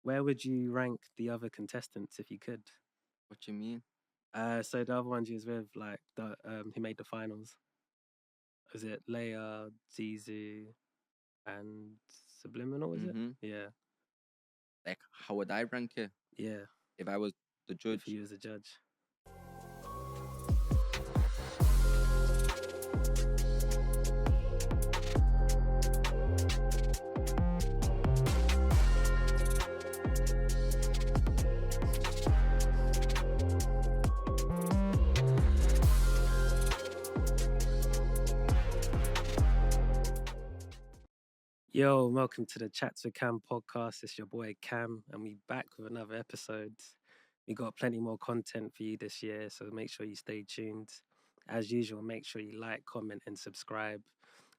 where would you rank the other contestants if you could? What you mean? So the other ones you was with, like the who made the finals? Was it Leia, Zizu, and Subliminal? Was it? Mm-hmm. Yeah, Like, how would I rank it yeah. if I was the If judge? you was a judge. Yo, welcome to the Chats with Cam podcast. It's your boy Cam, and we back with another episode. We got plenty more content for you this year, so make sure you stay tuned. As usual, make sure you like, comment, and subscribe.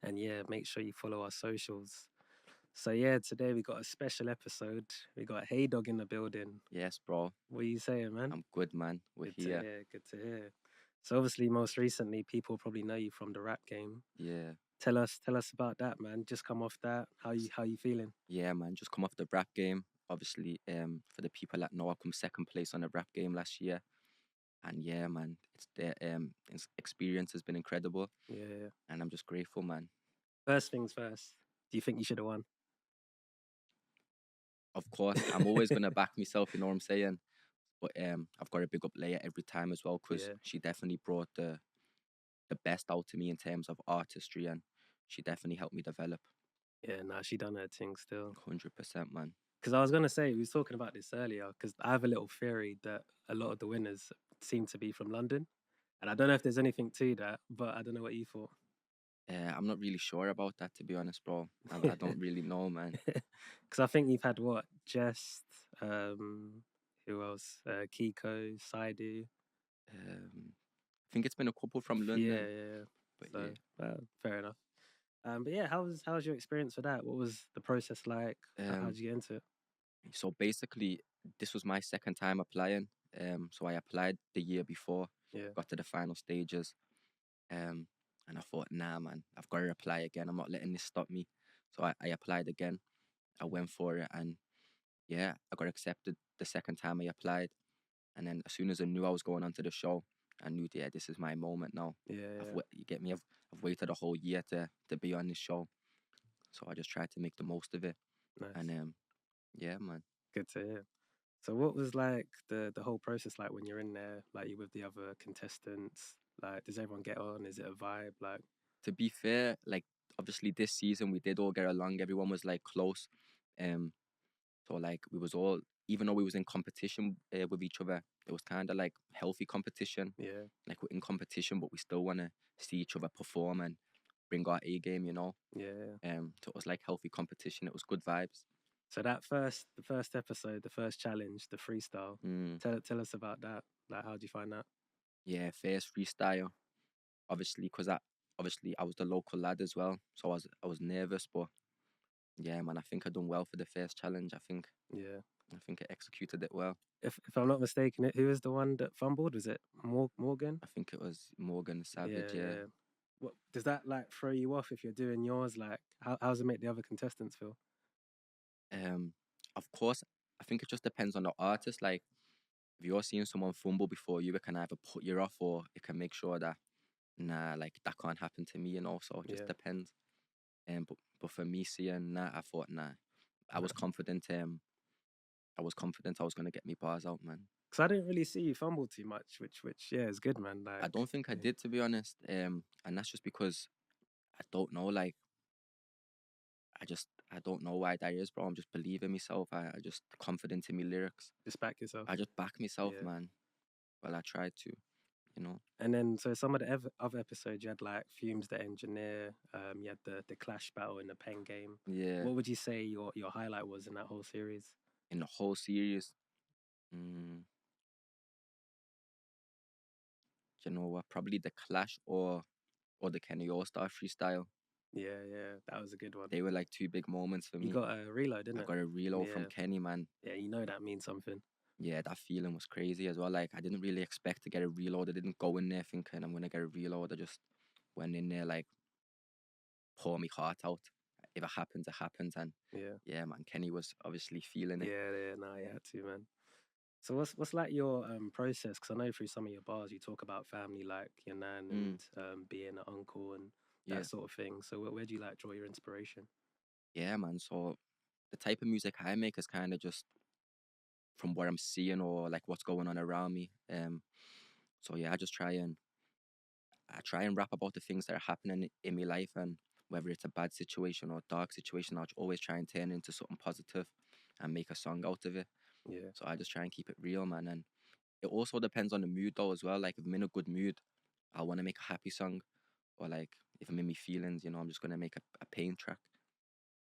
And yeah, make sure you follow our socials. So yeah, today we got a special episode. We got Haydog in the building. Yes, bro. What are you saying, man? I'm good, man. We're Good here. to hear. Good to hear. So obviously, most recently, people probably know you from the rap game. Yeah. Tell us about that, man. Just come off that. How you feeling? Yeah, man. Just come off the rap game. Obviously, for the people that know, I come second place on the rap game last year. And yeah, man, experience has been incredible. Yeah. And I'm just grateful, man. First things first. Do you think you should have won? Of course, I'm always gonna back myself. You know what I'm saying? But I've got to big up Leia every time as well, because Yeah. she definitely brought the best out to me in terms of artistry, and she definitely helped me develop. Yeah, nah, she done her thing still. 100%, man. Because I was gonna say, we was talking about this earlier. Because I have a little theory that a lot of the winners seem to be from London, and I don't know if there's anything to that, but I don't know what you thought. I'm not really sure about that, to be honest, bro. I don't really know, man. Because I think you've had what, Jest, who else? Kiko, Saidu. I think it's been a couple from London. Yeah. But So, yeah. fair enough. But yeah, how was your experience for that? What was the process like? How did you get into it? So basically, this was my second time applying. So I applied the year before, Yeah. got to the final stages, and I thought, nah, man, I've got to apply again. I'm not letting this stop me. So I applied again. I went for it, and yeah, I got accepted the second time I applied. And then as soon as I knew I was going onto the show, I knew, yeah, this is my moment now. Yeah. You get me? I've waited a whole year to be on this show, so I just tried to make the most of it. Nice. And yeah, man. Good to hear. So what was like the whole process like when you're in there, like you with the other contestants? Like, does everyone get on? Is it a vibe? Like, To be fair, like obviously this season we did all get along. Everyone was like close. So like we was all, even though we was in competition with each other, it was kind of like healthy competition. yeah. Like we're in competition, but we still want to see each other perform and bring our A game, you know. Yeah. So it was like healthy competition. It was good vibes. So the first episode, the first challenge, the freestyle. Tell us about that. Like, how do you find that? Yeah, first freestyle. Obviously, because I was the local lad as well, so I was nervous, but yeah, man, I think I done well for the first challenge. I think I executed it well. If I'm not mistaken, who was the one that fumbled? Was it Morgan? I think it was Morgan Savage. Yeah. What does that like throw you off if you're doing yours? Like, how does it make the other contestants feel? Of course, I think it just depends on the artist. Like, if you're seeing someone fumble before you, it can either put you off or it can make sure that, nah, like that can't happen to me, you know. So it just depends. But for me, seeing that, I thought, nah, I was confident. I was confident I was gonna get me bars out, man. Because I didn't really see you fumble too much, which yeah, is good, man. Like, I don't think I did, to be honest. And that's just because I don't know. Like, I don't know why that is, bro. I'm just believing myself. I just confident in my lyrics. Just back yourself. I just back myself, man. Well, I tried to, you know. And then, so some of the other episodes, you had like Fumes the Engineer. You had the clash battle in the pen game. Yeah. What would you say your highlight was in that whole series? In the whole series, you know what? Probably the clash or the Kenny All-Star freestyle. Yeah, that was a good one. They were like two big moments for me. You got a reload, didn't I got a reload from Kenny, man. Yeah, you know that means something. Yeah, that feeling was crazy as well. Like, I didn't really expect to get a reload. I didn't go in there thinking I'm gonna get a reload. I just went in there like pour my heart out. if it happens, it happens. And yeah, man, Kenny was obviously feeling it. Yeah, no, you had to, man. So what's like your process? Because I know through some of your bars you talk about family, like your nan and being an uncle and that sort of thing. So where do you like draw your inspiration? Yeah, man. So the type of music I make is kind of just from what I'm seeing or like what's going on around me. So yeah, I try and rap about the things that are happening in my life, and whether it's a bad situation or a dark situation, I'll always try and turn it into something positive and make a song out of it. Yeah. So I just try and keep it real, man. And it also depends on the mood though as well. Like if I'm in a good mood, I want to make a happy song, or like if I'm in my feelings, you know, I'm just gonna make a pain track.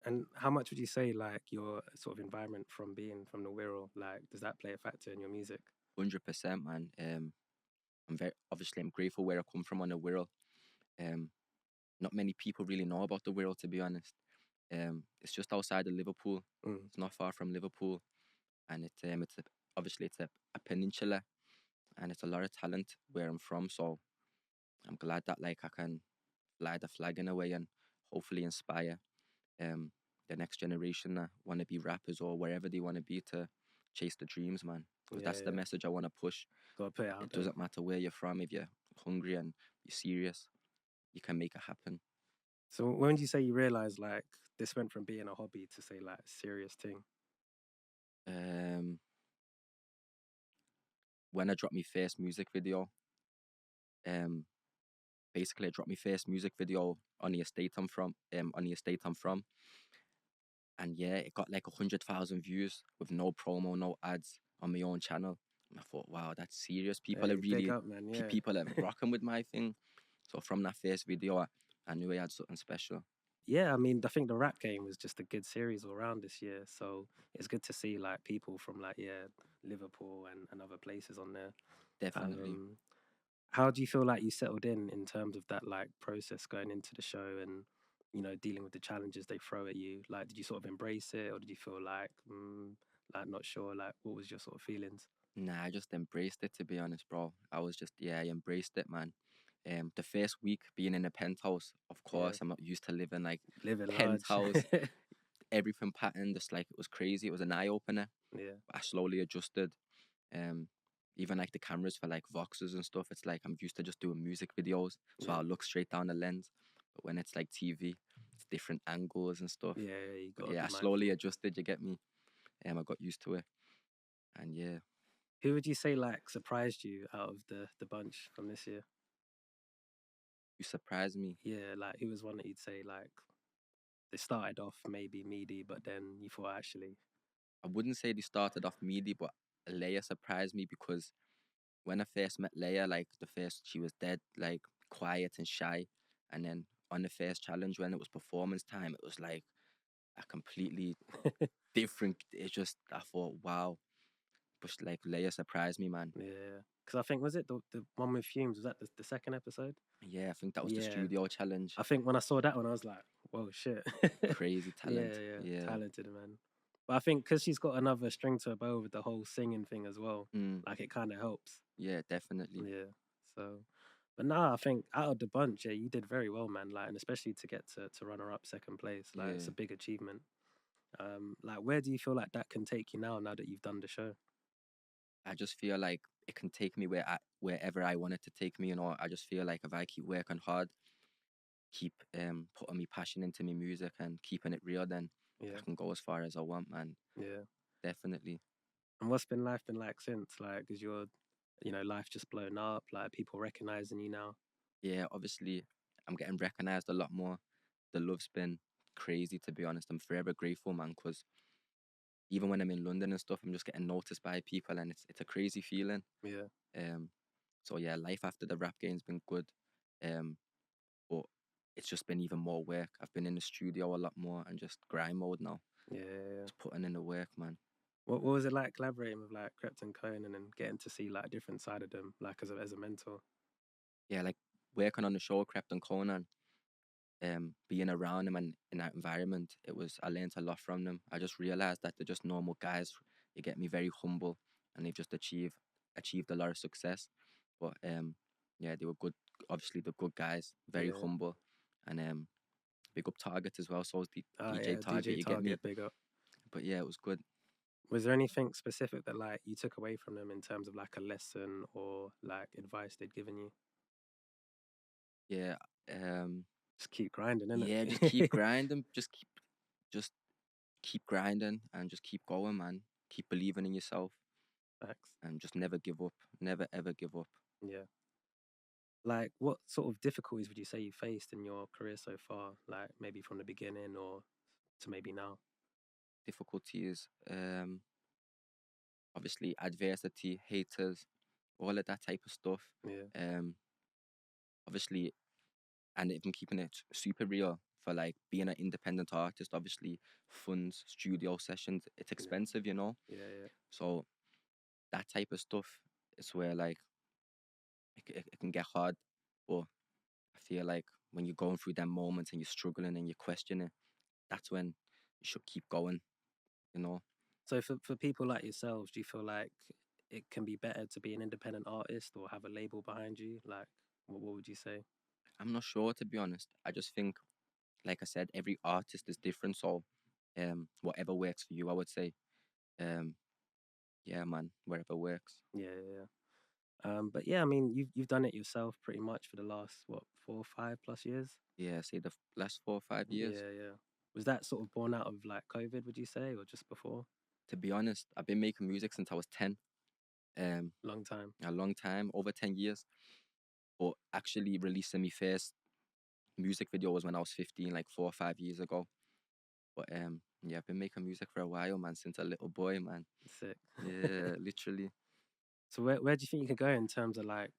And how much would you say like your sort of environment from being from the Wirral, like does that play a factor in your music? 100%, man. I'm grateful where I come from on the Wirral. Not many people really know about the Wirral, to be honest. It's just outside of Liverpool. It's not far from Liverpool, and obviously it's a peninsula, and it's a lot of talent where I'm from. So I'm glad that like I can fly the flag in a way and hopefully inspire the next generation that want to be rappers or wherever they want to be to chase the dreams, man. Because that's the message I want to push. Gotta put it out It there. doesn't matter where you're from. If you're hungry and you're serious, you can make it happen. So when did you say you realized like this went from being a hobby to say like a serious thing? When I dropped my first music video, basically I dropped my first music video on the estate I'm from, and yeah, it got like 100,000 views with no promo, no ads on my own channel. And I thought, wow, that's serious. People are Big really, up, man. Yeah. people are rocking with my thing. So from that first video, I knew I had something special. Yeah, I mean, I think the rap game was just a good series all around this year. So it's good to see like people from like Liverpool and other places on there. Definitely. How do you feel like you settled in terms of that like process going into the show and dealing with the challenges they throw at you? Like, did you sort of embrace it, or did you feel like not sure? Like, what was your sort of feelings? Nah, I just embraced it, to be honest, bro. I embraced it, man. The first week being in a penthouse, of course, I'm not used to living like Living penthouse, large. everything patterned, just like it was crazy. It was an eye opener. Yeah. I slowly adjusted. Even like the cameras for like Voxes and stuff, it's like I'm used to just doing music videos, so I'll look straight down the lens. But when it's like TV, it's different angles and stuff. Yeah, you got. I slowly adjusted. You get me? I got used to it, and yeah. Who would you say like surprised you out of the bunch from this year? You surprised me. Yeah, like who was one that you'd say like they started off maybe meaty, but then you thought actually. I wouldn't say they started off meaty, but Leia surprised me because when I first met Leia, like she was dead, like quiet and shy, and then on the first challenge when it was performance time, it was like a completely different. It's just I thought, wow, but like Leia surprised me, man. Yeah, because I think was it the one with Fumes? Was that the second episode? Yeah, I think that was the studio challenge. I think when I saw that one, I was like, whoa, shit. Crazy talent. Yeah, talented, man. But I think because she's got another string to her bow with the whole singing thing as well, like it kind of helps. Yeah, definitely. Yeah. So, but nah, I think out of the bunch, yeah, you did very well, man. Like, and especially to get to runner up second place, like it's a big achievement. Like, where do you feel like that can take you now that you've done the show? I just feel like it can take me wherever I want it to take me. You know, I just feel like if I keep working hard, keep putting my passion into my music and keeping it real, then I can go as far as I want, man. Yeah, definitely. And what's life been like since? Like, is your life just blown up? Like, people recognizing you now? Yeah, obviously, I'm getting recognized a lot more. The love's been crazy, to be honest. I'm forever grateful, man, because even when I'm in London and stuff, I'm just getting noticed by people, and it's a crazy feeling. Yeah. So yeah, life after the rap game's been good, but it's just been even more work. I've been in the studio a lot more and just grind mode now. Yeah. Just putting in the work, man. What was it like collaborating with like Krept and Konan and getting to see like a different side of them, like as a mentor? Yeah, like working on the show, Krept and Konan, being around them and in that environment, I learned a lot from them. I just realized that they're just normal guys. They get me very humble, and they've just achieved a lot of success. But yeah, they were good. Obviously, they're good guys, very humble, and big up Target as well. So is DJ Yeah, Target. DJ You get me? Target, big up. But yeah, it was good. Was there anything specific that like you took away from them in terms of like a lesson or like advice they'd given you? Yeah. Just keep grinding, Yeah. Just innit? keep grinding. Just keep grinding and just keep going, man. Keep believing in yourself Facts. and just never give up. Never ever give up. Yeah. Like, what sort of difficulties would you say you faced in your career so far? Like, maybe from the beginning or to maybe now? Difficulties. Obviously adversity, haters, all of that type of stuff. Yeah. Obviously, and even keeping it super real for like being an independent artist. Obviously, funds, studio sessions, it's Yeah. expensive, you know. Yeah. So that type of stuff is where like it can get hard. But I feel like when you're going through them moments and you're struggling and you're questioning, that's when you should keep going, you know. So for people like yourselves, do you feel like it can be better to be an independent artist or have a label behind you? Like, what would you say? I'm not sure, to be honest. I just think, like I said, every artist is different. So, whatever works for you, I would say. Um, yeah, man, wherever works. Yeah. But yeah, I mean, you've done it yourself pretty much for the last what 4 or 5 plus years. Yeah, say the last 4 or 5 years. Yeah. Was that sort of born out of like COVID, would you say, or just before? To be honest, I've been making music since I was 10. Long time. A long time, over 10 years. But actually releasing my first music video was when I was 15, like 4 or 5 years ago. But yeah, I've been making music for a while, man, since a little boy, man. Sick. Yeah, literally. So where do you think you could go in terms of like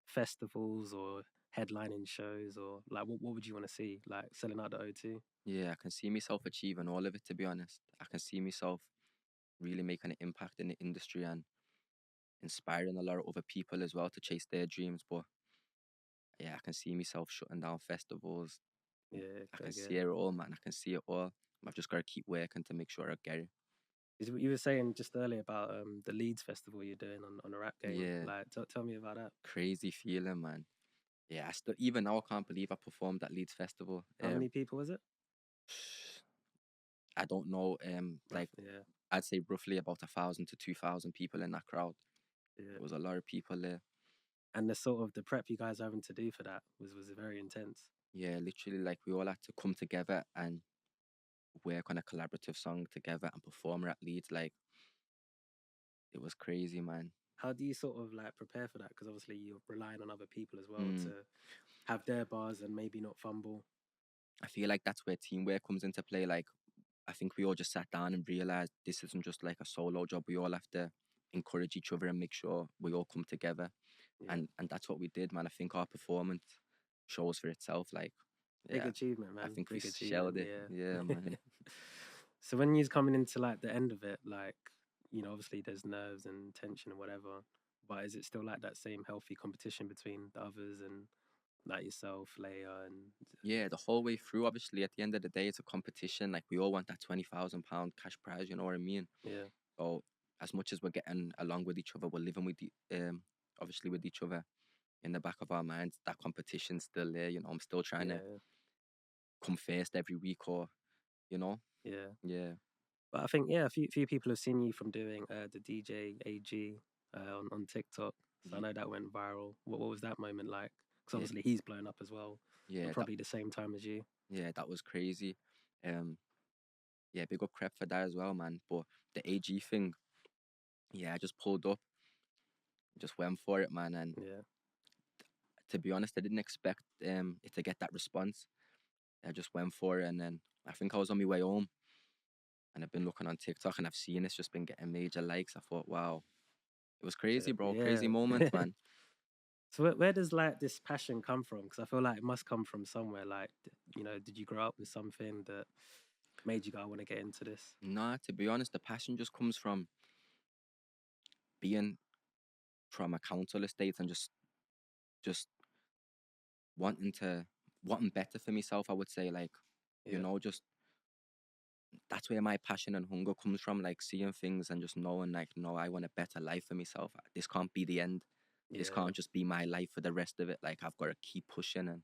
festivals or headlining shows or like what would you want to see like selling out the O2? Yeah, I can see myself achieving all of it, to be honest. I can see myself really making an impact in the industry and inspiring a lot of other people as well to chase their dreams. But yeah, I can see myself shutting down festivals. Yeah, I I can get see it. it all, man. I can see it all. I've just got to keep working to make sure I get it. You were saying just earlier about the Leeds festival you're doing on a rap game. Yeah, Like, tell me about that. crazy feeling, man. Yeah, I still even now I can't believe I performed at Leeds Festival. How many people was it? I don't know. Like Roughly, yeah. I'd say roughly about 1,000 to 2,000 people in that crowd. Yeah. There was a lot of people there. And the sort of the prep you guys are having to do for that was very intense. Yeah, literally, like we all had to come together and work on a collaborative song together and perform at Leeds. Like it was crazy, man. How do you sort of like prepare for that? Because obviously you're relying on other people as well Mm. to have their bars and maybe not fumble. I feel like that's where teamwork comes into play. Like I think we all just sat down and realized this isn't just like a solo job. We all have to encourage each other and make sure we all come together. Yeah. And that's what we did, man. I think our performance shows for itself. Like, Big yeah, achievement, man. I think Big we achievement. shelled it. Yeah, man. So when you're coming into like the end of it, like, obviously there's nerves and tension and whatever, but is it still like that same healthy competition between the others and like yourself, Leia, and Yeah, the whole way through. Obviously, at the end of the day, it's a competition. Like we all want that £20,000 cash prize. You know what I mean? yeah, So as much as we're getting along with each other, we're living with obviously with each other. In the back of our minds, that competition's still there. You know, I'm still trying to yeah, come first every week, or you know, yeah. yeah, But I think a few people have seen you from doing the DJ AG on TikTok. So I Ye- know that went viral. What was that moment like? Because yeah, obviously he's blown up as well, yeah. but That probably the same time as you. yeah, that was crazy. Um, yeah, big up Krept for that as well, man. But the AG thing, yeah, I just pulled up, just went for it, man. And Yeah, to be honest, I didn't expect it to get that response. I just went for it, and then I think I was on my way home, and I've been looking on TikTok, and I've seen it's just been getting major likes. I thought, wow, it was crazy, bro. Crazy yeah. moment, man. So where does like this passion come from? Because I feel like it must come from somewhere. Like, did you grow up with something that made you go, I want to get into this? Nah, to be honest, the passion just comes from being from a council estate and just wanting better for myself. I would say, like, you Yeah, know, just that's where my passion and hunger comes from. Like seeing things and just knowing, like, no, I want a better life for myself. This can't be the end. This yeah, can't just be my life for the rest of it. Like I've got to keep pushing and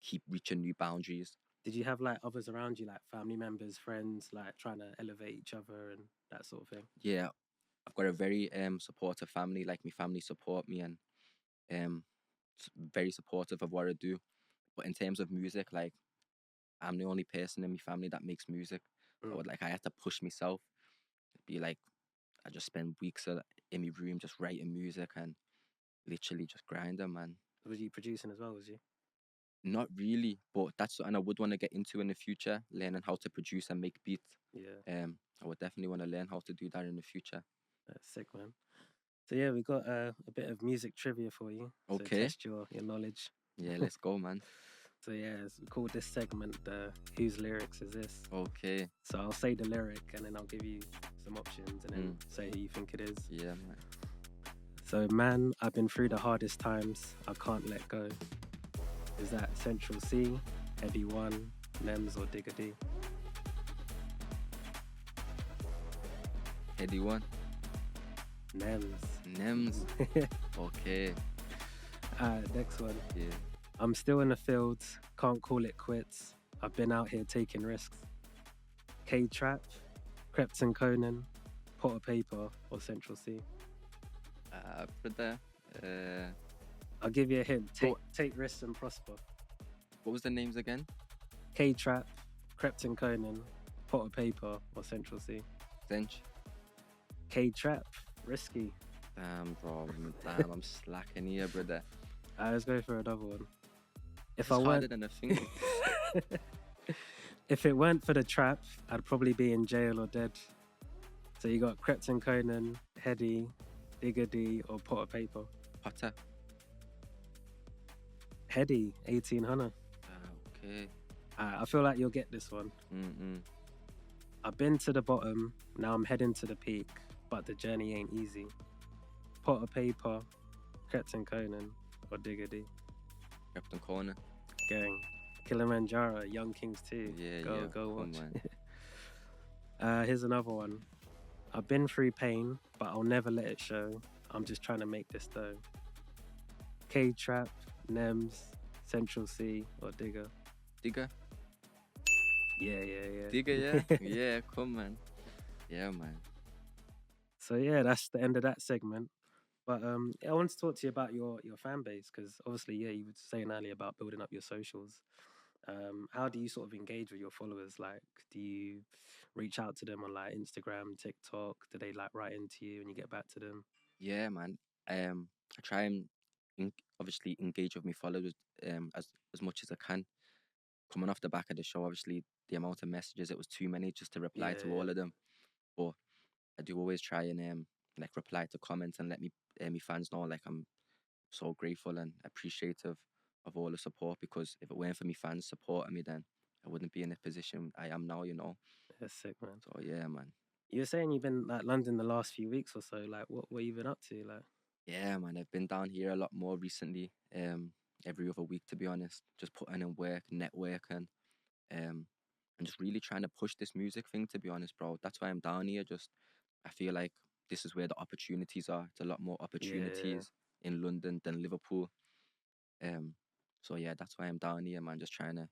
keep reaching new boundaries. Did you have like others around you, like family members, friends, like trying to elevate each other and that sort of thing? Yeah, I've got a very supportive family. Like my family support me and um very supportive of what I do. But in terms of music, like I'm the only person in my family that makes music. So Mm. like I had to push myself. Be like I just spend weeks in my room just writing music and literally just grinding, man. Was you producing as well? Was you? Not really, but that's something I would want to get into in the future, learning how to produce and make beats. Yeah, I would definitely want to learn how to do that in the future. that's sick, man. So yeah, we got a bit of music trivia for you. So Okay. test your knowledge. Yeah, let's go, man. So yeah, we call this segment "Whose lyrics is this?" Okay. So I'll say the lyric and then I'll give you some options and then say who you think it is. Yeah, man. So man, I've been through the hardest times. I can't let go. Is that Central C, Heavy One, Nems, or Digger D? Heady one. Nems. Nems. Okay. Next one. Yeah. I'm still in the fields. Can't call it quits. I've been out here taking risks. K-Trap, Krept and Konan, Pot of Paper, or Central C? Brother. I'll give you a hint. Take risks and prosper. What was the names again? K-Trap, Krept and Konan, Pot of Paper, or Central C? Zench. K-Trap, risky. Damn, bro. Damn, I'm slacking here, brother. Let's go for another one. It's harder than I think. If it weren't for the trap, I'd probably be in jail or dead. So you got Krept and Konan, Heady, Digger D, or Pot of Paper? Potter. Heady, 1800. Okay. I feel like you'll get this one. I've been to the bottom, now I'm heading to the peak, but the journey ain't easy. Pot of Paper, Krept and Konan, or Digger D? Captain Corner. Gang. Kilimanjaro, Young Kings 2. Yeah, go watch. Man. Here's another one. I've been through pain, but I'll never let it show. I'm just trying to make this dough. K-Trap, Nems, Central C, or Digger? Digger. Yeah. Digger, yeah? Yeah, come, man. Yeah, man. So yeah, that's the end of that segment. But I wanted to talk to you about your fan base, because obviously, yeah, you were saying earlier about building up your socials. How do you sort of engage with your followers? Like, do you reach out to them on like Instagram, TikTok? Do they like write into you and you get back to them? Yeah, man. I try and obviously engage with my followers as much as I can. Coming off the back of the show, obviously the amount of messages, it was too many just to reply to all of them. But I do always try and like reply to comments and let me my fans know like I'm so grateful and appreciative of all the support, because if it weren't for my fans supporting me, then I wouldn't be in the position I am now, you know. That's sick, man. So yeah, man. You were saying you've been like London the last few weeks or so. Like, what you been up to? Like, Yeah, man. I've been down here a lot more recently. Every other week, to be honest, just putting in work, networking, and just really trying to push this music thing. To be honest, bro, that's why I'm down here. Just I feel like this is where the opportunities are. It's a lot more opportunities in London than Liverpool. So yeah, that's why I'm down here, man. Just trying to,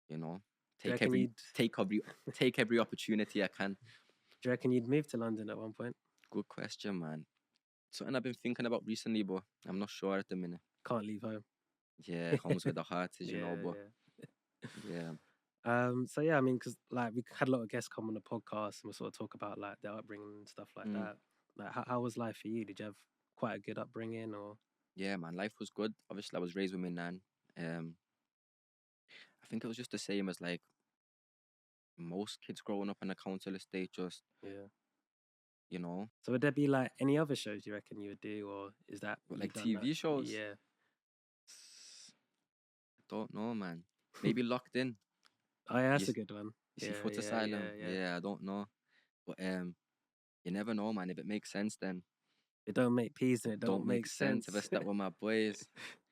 you know, take every opportunity I can. Do you reckon you'd move to London at one point? Good question, man. Something I've been thinking about recently, but I'm not sure at the minute. Can't leave home. Yeah, home's where the heart is, you know. But yeah. So yeah, I mean, because like we had a lot of guests come on the podcast and we sort of talk about like their upbringing and stuff like that. Like, how was life for you? Did you have quite a good upbringing, or? Yeah, man, life was good. Obviously, I was raised with my nan. I think it was just the same as like most kids growing up on a council estate, just you know. So would there be like any other shows you reckon you would do, or is that like TV shows? Yeah. I don't know, man. Maybe Locked In. Oh yeah, that's a good one. You see Foot Asylum. Yeah, I don't know, but you never know, man. If it makes sense, then it don't make peace and it don't make sense. If I step with my boys,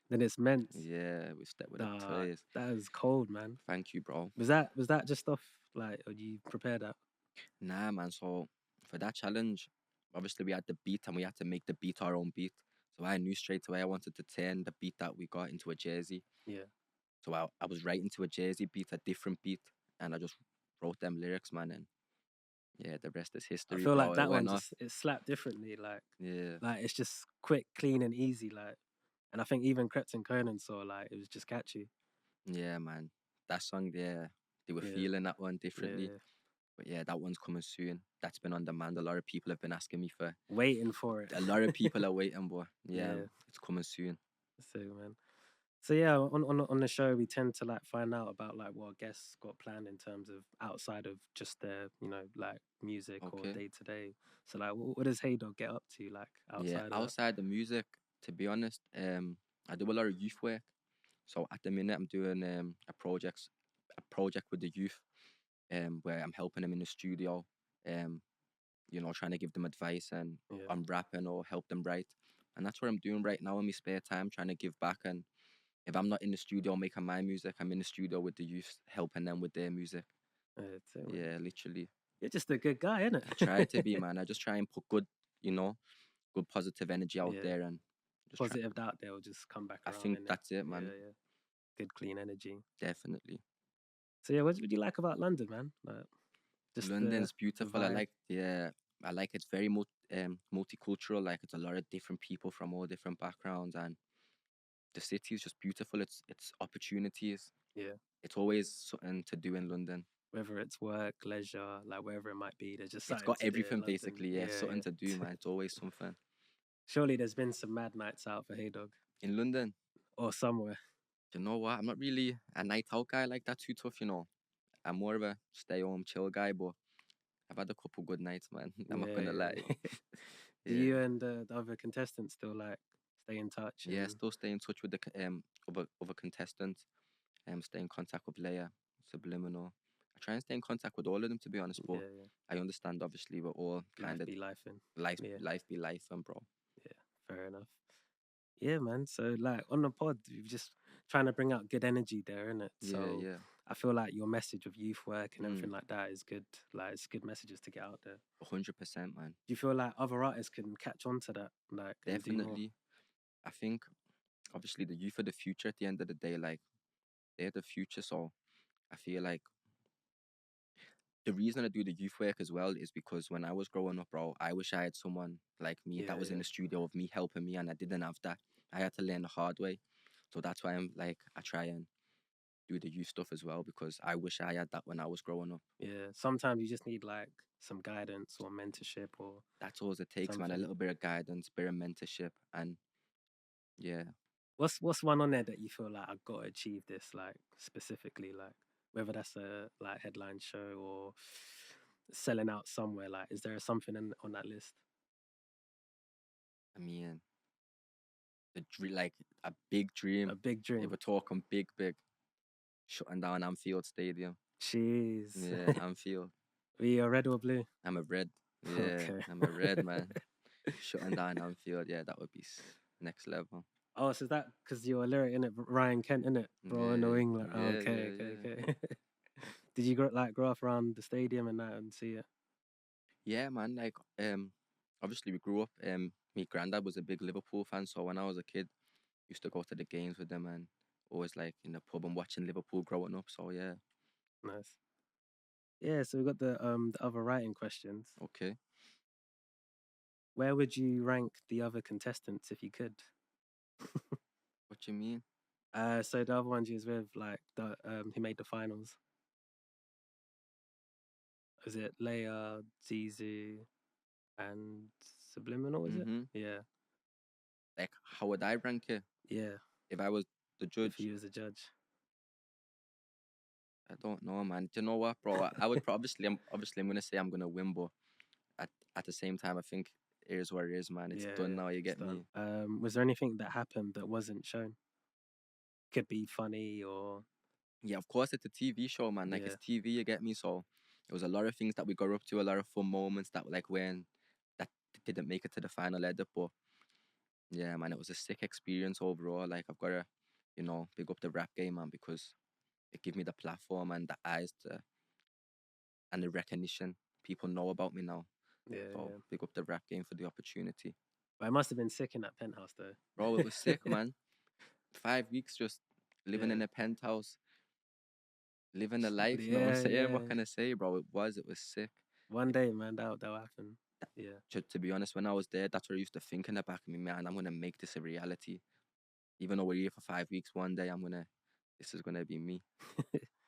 then it's meant. Yeah, we step with the toys. That is cold, man. Thank you, bro. Was that just stuff like, or did you prepare that? Nah, man. So for that challenge, obviously we had the beat and we had to make the beat our own beat. So I knew straight away I wanted to turn the beat that we got into a jersey. Yeah. So I was writing to a Jersey beat, a different beat, and I just wrote them lyrics, man, and yeah, the rest is I history, feel bro. like It that one went off. just it slapped differently. Yeah, Like it's just quick, clean, and easy. Like, and I think even Krept and Konan saw like it was just catchy. yeah, man. That song, yeah, they were Yeah, feeling that one yeah, differently. yeah. But yeah, that one's coming soon. That's been on demand. A lot of people have been asking me for. Waiting for it. A lot of people are waiting, boy. Yeah, Yeah, it's coming soon. so man. So yeah, on the show we tend to like find out about like what guests got planned in terms of outside of just their like music or Okay. day to day. So like, what does Haydog get up to like Yeah, outside of that? outside the music, to be honest, I do a lot of youth work. So at the minute, I'm doing a project with the youth, where I'm helping them in the studio, um, trying to give them advice and Yeah, on rapping or help them write. And that's what I'm doing right now in my spare time, trying to give back. And if I'm not in the studio making my music, I'm in the studio with the youth, helping them with their music. it's it, man. Yeah, literally. You're just a good guy, innit? I try to be, man. I just try and put you know, good positive energy out Yeah, there and just try. positive doubt they'll just come back I around think in it. that's it, Yeah, man. yeah, good clean energy. Definitely. So yeah, what do you like about London, man? Like just London's the beautiful. vibe. I like it's very multicultural. Like it's a lot of different people from all different backgrounds, and the city is just beautiful. It's opportunities. Yeah, It's always something to do in London. whether it's work, leisure, like wherever it might be, there's just It's something got to do in everything London. basically. Yeah, Yeah, something to do, yeah. man. It's always something Surely there's been some mad nights out for Haydog in London. or somewhere. You know what? I'm not really a night out guy like that. Too tough, you know. I'm more of a stay home chill guy, but I've had a couple good nights, man. I'm not Yeah, gonna yeah. lie. Do Yeah. you and the other contestants still like stay in touch Yeah, and still stay in touch with the other contestants. Stay in contact with Leia, Subliminal. I try and stay in contact with all of them, to be honest, but yeah, yeah. I understand obviously we're all Life kind of be life in. life Yeah, life be life and bro. yeah. Fair enough. Yeah, man. So like on the pod, you're just trying to bring out good energy there, innit? Yeah, So yeah. I feel like your message of youth work and Mm, everything like that is good. Like it's good messages to get out there. 100%, man. Do you feel like other artists can catch on to that, like, and do more? Definitely. I think obviously the youth are the future at the end of the day, like they're the future. So I feel like the reason I do the youth work as well is because when I was growing up, bro, I wish I had someone like me Yeah, that was in yeah, the studio with me helping me, and I didn't have that. I had to learn the hard way. So that's why I try and do the youth stuff as well because I wish I had that when I was growing up. yeah. Sometimes you just need like some guidance or mentorship or That's all it takes, man. A something. little bit of guidance, bit of mentorship, and yeah. What's one on there that you feel like I got to achieve this like specifically, like whether that's a like headline show or selling out somewhere, like is there something on that list? I mean, like a big dream. A big If dream. we're talking big, shutting down Anfield Stadium. Jeez. Yeah, Anfield. Are you a red or blue? I'm a red. Yeah, Okay. I'm a red man. Shutting down Anfield. Yeah, that would be next level. Oh, so is that because you're a lyric in it, Ryan Kent in it, bro in New Yeah, England? yeah, Okay, yeah, okay, yeah. okay. Did you grow up around the stadium and that and see it? Yeah, man. Like, obviously we grew up. My granddad was a big Liverpool fan, so when I was a kid, used to go to the games with them and always like in the pub and watching Liverpool growing up. So yeah, Nice. Yeah, so we got the other writing questions. okay. Where would you rank the other contestants if you could? What you mean? So the other ones you was with, like the who made the finals. Was it Leia, Zizu, and Subliminal? Was it? Mm-hmm. Yeah, Like, how would I rank it yeah. if I was the If judge? you was a judge, I don't know, man. Do you know what, bro? I would probably, I'm gonna say I'm gonna win, but at the same time, I think it is what it is, man. It's yeah, done yeah. now. You It's get done. me? Was there anything that happened that wasn't shown? Could be funny or Yeah, of course, it's a TV show, man. Like yeah, it's TV. You get me? So it was a lot of things that we got up to, a lot of fun moments that like when that didn't make it to the final edit, but yeah, man, it was a sick experience overall. Like I've gotta, big up the rap game, man, because it gave me the platform and the eyes to and the recognition. People know about me now. yeah, So yeah. big up the rap game for the opportunity. But it must have been sick in that penthouse though. Bro, it was sick, man. 5 weeks just living in a penthouse, living the life. You know what I'm Yeah, saying? What yeah. can I say, bro? It was sick. One day, man, that'll happen. Yeah. To be honest, when I was there, that's what I used to think in the back of me, man. I'm gonna make this a reality. Even though we're here for 5 weeks, one day this is gonna be me.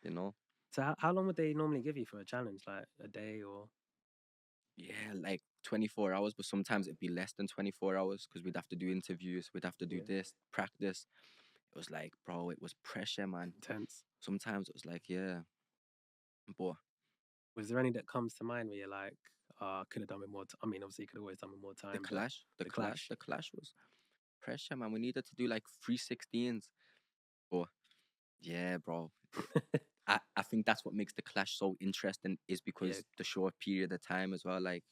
You know? So how long would they normally give you for a challenge? Like a day or? Yeah, like 24 hours, but sometimes it'd be less than 24 hours because we'd have to do interviews, we'd have to do Yeah. this, practice. It was like, bro, it was pressure, man. Intense. Sometimes it was like, yeah, but Was there any that comes to mind where you're like, I could have done with more I mean, obviously you could always done with more the time, but clash, the the clash, clash. the clash was pressure, man. We needed to do like 316s, but yeah, bro. I think that's what makes the clash so interesting is Yeah. because the short period of time as well. Like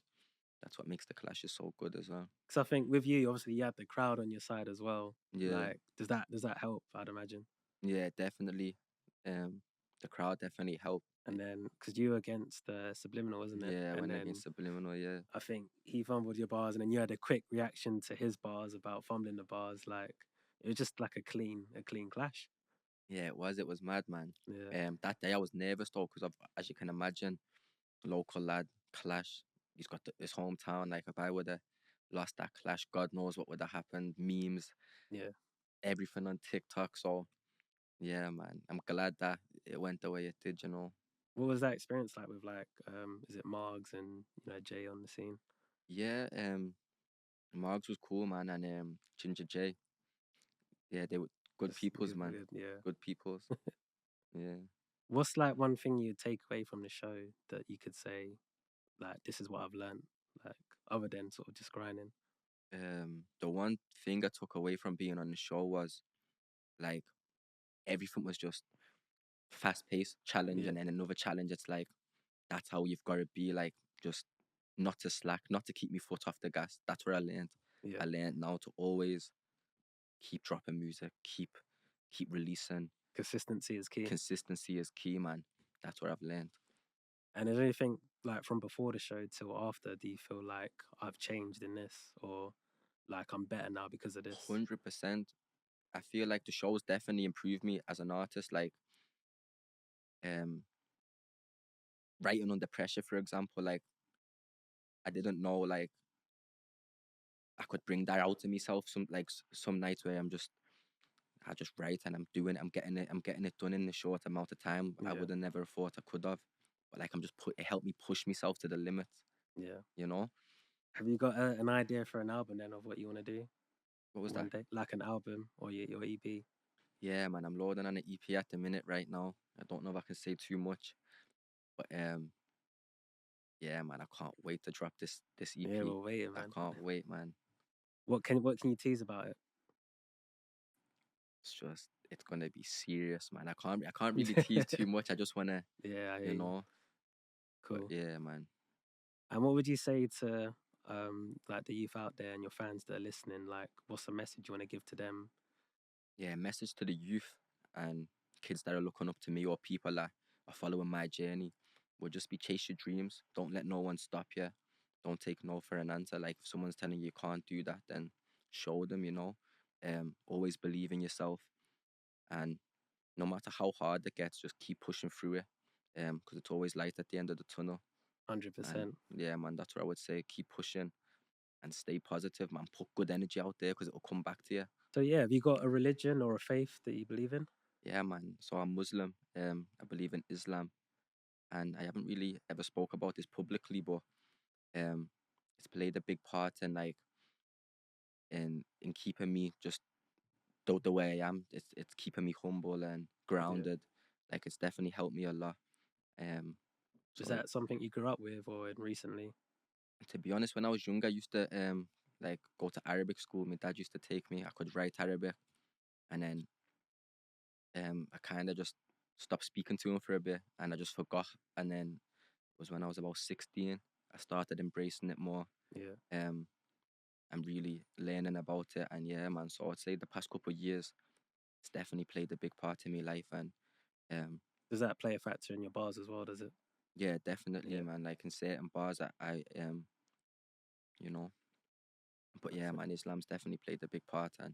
that's what makes the clashes so good as well. Because I think with you, obviously you had the crowd on your side as well. Yeah, Like, does that help? I'd imagine. yeah, definitely. The crowd definitely helped. And then because you were against Subliminal, wasn't it? Yeah, And when then against Subliminal, yeah. I think he fumbled your bars, and then you had a quick reaction to his bars about fumbling the bars. Like it was just like a clean clash. Yeah, it was. It was mad, man. Yeah, That day I was nervous though, because of, as you can imagine, local lad clash. He's got his hometown. Like if I would have lost that clash, God knows what would have happened. Memes, yeah. everything on TikTok. So yeah, man, I'm glad that it went the way it did. You know. What was that experience like with like, is it Margs and Jay on the scene? Yeah. Margs was cool, man, and Ginger J. Yeah, they were good peoples, man. Yeah. Good peoples. Yeah. What's like one thing you take away from the show that you could say, like, this is what I've learned, like, other than sort of just grinding? The one thing I took away from being on the show was like everything was just fast paced challenge Yeah, and then another challenge. It's like that's how you've got to be, like just not to slack, not to keep me foot off the gas. That's where I learned. yeah. I learned now to always keep dropping music, keep releasing. Consistency is key. Consistency is key, man. That's what I've learned. And is there anything like from before the show till after? Do you feel like I've changed in this, or like I'm better now because of this? 100%. I feel like the show's definitely improved me as an artist. Like um writing under pressure, for example, like I didn't know like I could bring that out to myself some nights where I just write and I'm getting it done in a short amount of time. I Yeah, would have never thought I could have. But like it helped me push myself to the limit, yeah. you know? Have you got an idea for an album then of what you want to do What was one that? day, like an album or your EP? Yeah, man, I'm loading on an EP at the minute right now. I don't know if I can say too much. But yeah, man, I can't wait to drop this Yeah, EP. we're waiting, I man. can't wait, man. What can you tease about it? It's gonna be serious, man. I can't really tease too much. I just wanna, Yeah, I hear you you. know. But Cool. yeah, man. And what would you say to like the youth out there and your fans that are listening? Like, what's the message you want to give to them? Yeah, message to the youth and kids that are looking up to me or people that are following my journey will just be chase your dreams. Don't let no one stop you. Don't take no for an answer. Like if someone's telling you can't do that, then show them, you know. Always believe in yourself and no matter how hard it gets, just keep pushing through it. Because it's always light at the end of the tunnel. And 100%. yeah, man, that's what I would say. Keep pushing and stay positive, man. Put good energy out there because it'll come back to you. So yeah, have you got a religion or a faith that you believe in? Yeah, man. So I'm Muslim. I believe in Islam, and I haven't really ever spoke about this publicly, but um, it's played a big part in like in keeping me just the way I am. It's keeping me humble and Yeah. grounded. Like it's definitely helped me a lot. Um, Was so that something you grew up with or recently? to be honest, when I was younger, I used to like go to Arabic school. My dad used to take me. I could write Arabic, and then I kind of just stopped speaking to him for a bit, and I just forgot. And then it was when I was about 16, I started embracing it more. Yeah. Um, I'm really learning about it, and yeah, man. So I'd say the past couple of years, it's definitely played a big part in my life, and um, Does that play a factor in your bars as well? Does it? yeah, definitely, Yeah. man. Like in certain bars, I you know, but yeah, Perfect. man, Islam's definitely played a big part, and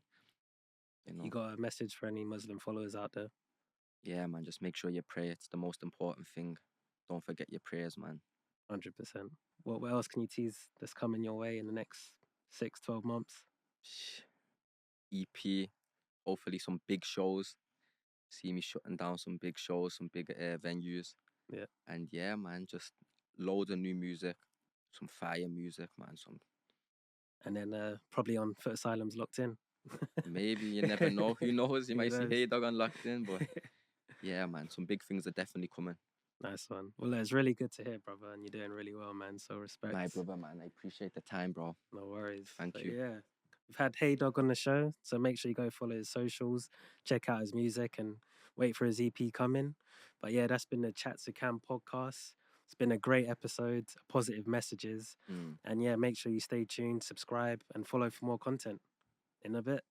You You know. got a message for any Muslim followers out there? Yeah, man. Just make sure you pray. It's the most important thing. Don't forget your prayers, man. 100%. What else can you tease that's coming your way in the next 6, 12 months? EP. Hopefully some big shows. See me shutting down some big shows, some big venues. Yeah. And yeah, man, just loads of new music, some fire music, man. Some And then probably on Foot Asylum's Locked In. maybe you never know. Who knows? You Who might see knows? Haydog on Locked In, but yeah, man, some big things are definitely coming. Nice one. Well, it's really good to hear, brother, and you're doing really well, man. So respect. My brother, man, I appreciate the time, bro. No worries. Thank But you. yeah, we've had Haydog on the show, so make sure you go follow his socials, check out his music, and wait for his EP coming. But yeah, that's been the Chats with Cam podcast. It's been a great episode, positive messages, and yeah, make sure you stay tuned, subscribe, and follow for more content. In a bit.